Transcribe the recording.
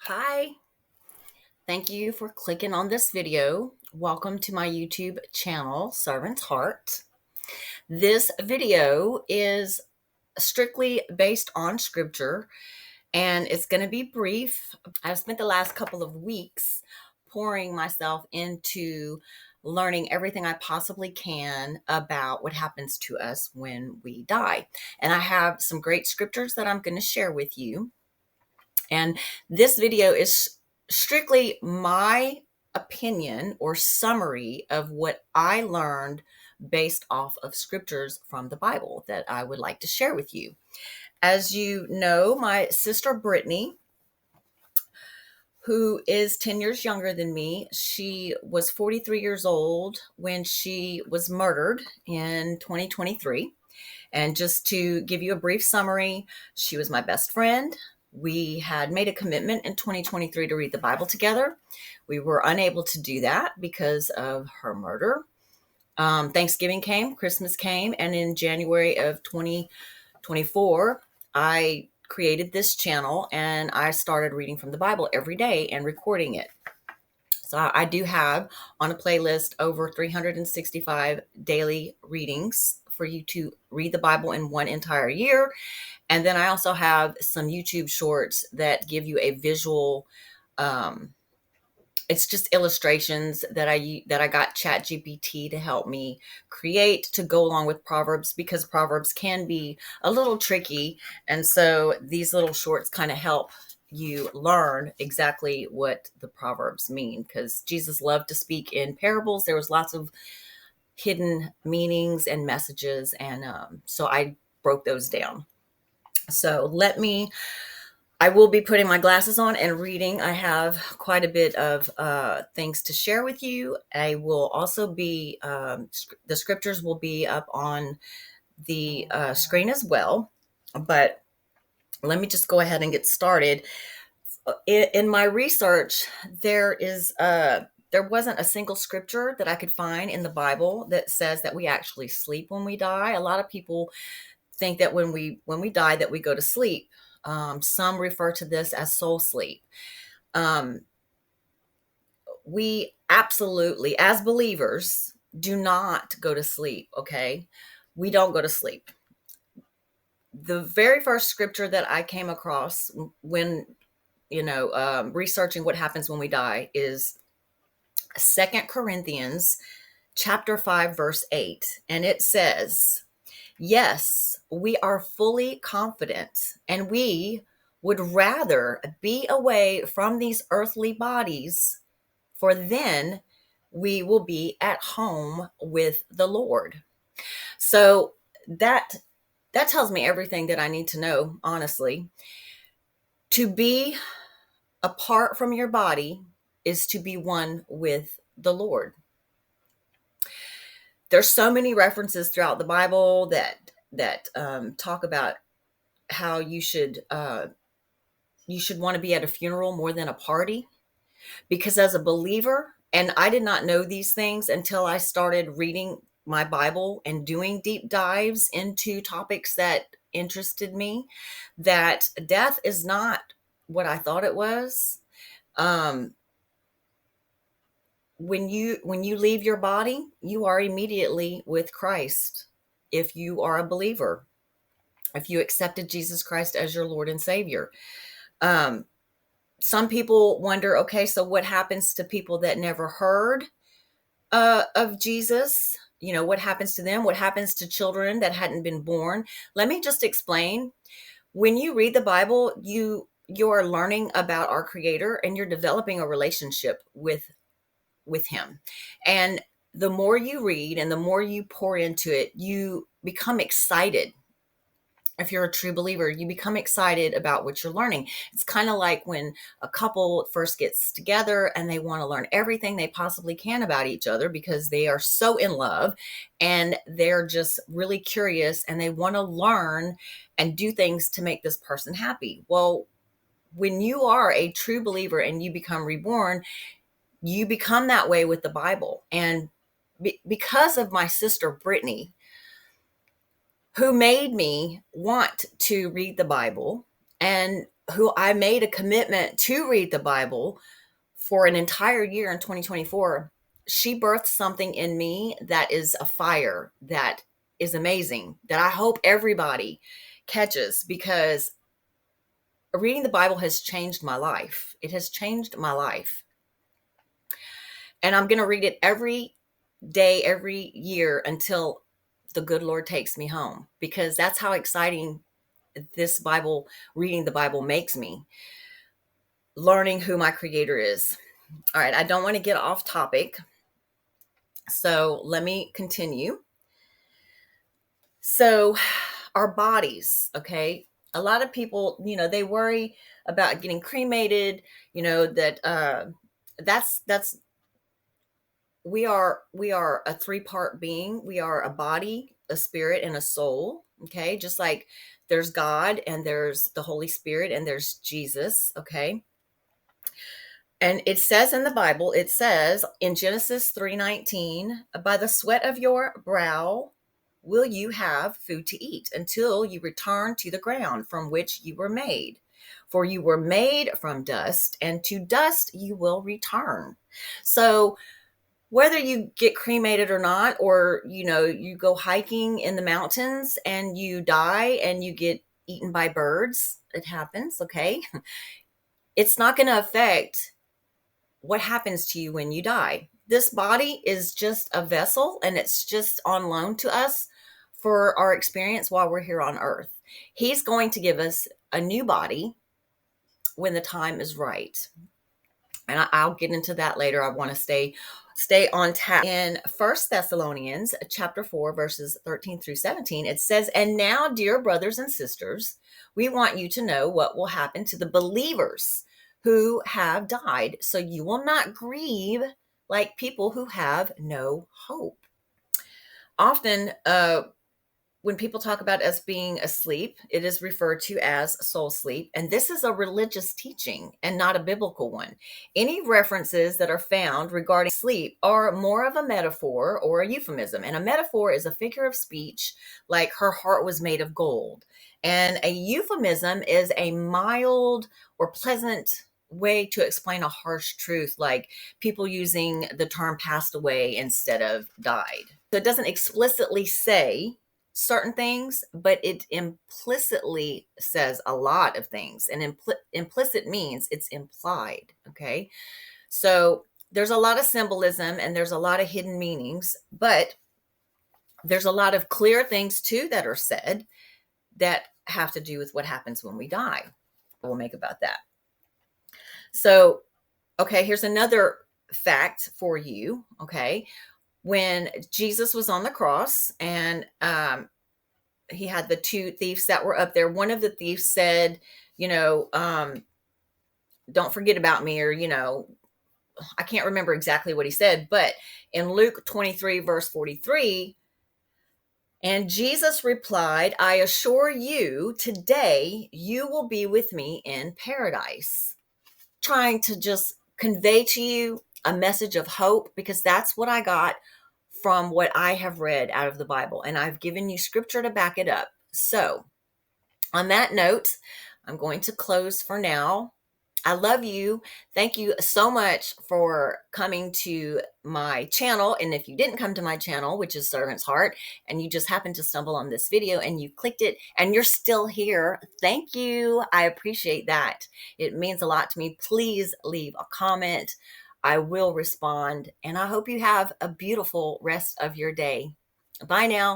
Hi, thank you for clicking on this video. Welcome to my YouTube channel, Servant's Heart. This video is strictly based on scripture and it's going to be brief. I've spent the last couple of weeks pouring myself into learning everything I possibly can about what happens to us when we die. And I have some great scriptures that I'm going to share with you. And this video is strictly my opinion or summary of what I learned based off of scriptures from the Bible that I would like to share with you. As you know, my sister Brittany, who is 10 years younger than me, she was 43 years old when she was murdered in 2023. And just to give you a brief summary, she was my best friend. We had made a commitment in 2023 to read the Bible together. We were unable to do that because of her murder. Thanksgiving came, Christmas came, and in January of 2024, I created this channel and I started reading from the Bible every day and recording it. So I do have on a playlist over 365 daily readings for you to read the Bible in one entire year. And then I also have some YouTube shorts that give you a visual, it's just illustrations that I got Chat GPT to help me create to go along with Proverbs, because Proverbs can be a little tricky. And so these little shorts kind of help you learn exactly what the Proverbs mean, because Jesus loved to speak in parables. There was lots of hidden meanings and messages. And so I broke those down. So I will be putting my glasses on and reading. I have quite a bit of things to share with you. I will also be, the scriptures will be up on the screen as well. But let me just go ahead and get started. In my research, there wasn't a single scripture that I could find in the Bible that says that we actually sleep when we die. A lot of people think that when we die that we go to sleep. Some refer to this as soul sleep. Um, we absolutely, as believers, do not go to sleep. Okay, we don't go to sleep. The very first scripture that I came across when researching what happens when we die is Second Corinthians chapter 5 verse 8, and it says, yes, we are fully confident, and we would rather be away from these earthly bodies, for then we will be at home with the Lord. So that tells me everything that I need to know, honestly. To be apart from your body is to be one with the Lord. There's so many references throughout the Bible that talk about how you should want to be at a funeral more than a party, because as a believer, and I did not know these things until I started reading my Bible and doing deep dives into topics that interested me, that death is not what I thought it was. Um, when you leave your body, you are immediately with Christ. If you are a believer, if you accepted Jesus Christ as your Lord and Savior. Um, some people wonder, okay, so what happens to people that never heard of Jesus? What happens to them? What happens to children that hadn't been born? Let me just explain. When you read the Bible, you are learning about our Creator, and you're developing a relationship with Him. And the more you read and the more you pour into it, you become excited. If you're a true believer, you become excited about what you're learning. It's kind of like when a couple first gets together and they want to learn everything they possibly can about each other because they are so in love and they're just really curious and they want to learn and do things to make this person happy. Well, when you are a true believer and you become reborn, you become that way with the Bible. And because of my sister Brittany, who made me want to read the Bible, and who I made a commitment to read the Bible for an entire year in 2024, she birthed something in me that is a fire that is amazing, that I hope everybody catches, because reading the Bible has changed my life. It has changed my life. And I'm going to read it every day, every year until the good Lord takes me home, because that's how exciting this Bible, reading the Bible, makes me. Learning who my creator is. All right, I don't want to get off topic, so let me continue. So, our bodies, okay? A lot of people, they worry about getting cremated, that that's we are a three-part being. We are a body, a spirit, and a soul, okay? Just like there's God and there's the Holy Spirit and there's Jesus, okay? And it says in the Bible, it says in Genesis 3:19, by the sweat of your brow will you have food to eat until you return to the ground from which you were made. For you were made from dust, and to dust you will return. So whether you get cremated or not, or you go hiking in the mountains and you die and you get eaten by birds, it happens, okay? It's not going to affect what happens to you when you die. This body is just a vessel, and it's just on loan to us for our experience while we're here on earth. He's going to give us a new body when the time is right. And I'll get into that later. I want to stay on tap. In First Thessalonians chapter 4, verses 13 through 17, it says, and now, dear brothers and sisters, we want you to know what will happen to the believers who have died, so you will not grieve like people who have no hope. Often, when people talk about us being asleep, it is referred to as soul sleep. And this is a religious teaching and not a biblical one. Any references that are found regarding sleep are more of a metaphor or a euphemism. And a metaphor is a figure of speech, like her heart was made of gold. And a euphemism is a mild or pleasant way to explain a harsh truth, like people using the term passed away instead of died. So it doesn't explicitly say certain things, but it implicitly says a lot of things. And implicit means it's implied, okay? So there's a lot of symbolism and there's a lot of hidden meanings, but there's a lot of clear things too that are said that have to do with what happens when we die. We'll make about that. So, okay, here's another fact for you, okay? When Jesus was on the cross and he had the two thieves that were up there, one of the thieves said, don't forget about me, or, I can't remember exactly what he said, but in Luke 23, verse 43, and Jesus replied, I assure you, today you will be with me in paradise. Trying to just convey to you a message of hope, because that's what I got from what I have read out of the Bible. And I've given you scripture to back it up. So on that note, I'm going to close for now. I love you. Thank you so much for coming to my channel. And if you didn't come to my channel, which is Servant's Heart, and you just happened to stumble on this video and you clicked it and you're still here, thank you. I appreciate that. It means a lot to me. Please leave a comment. I will respond. And I hope you have a beautiful rest of your day. Bye now.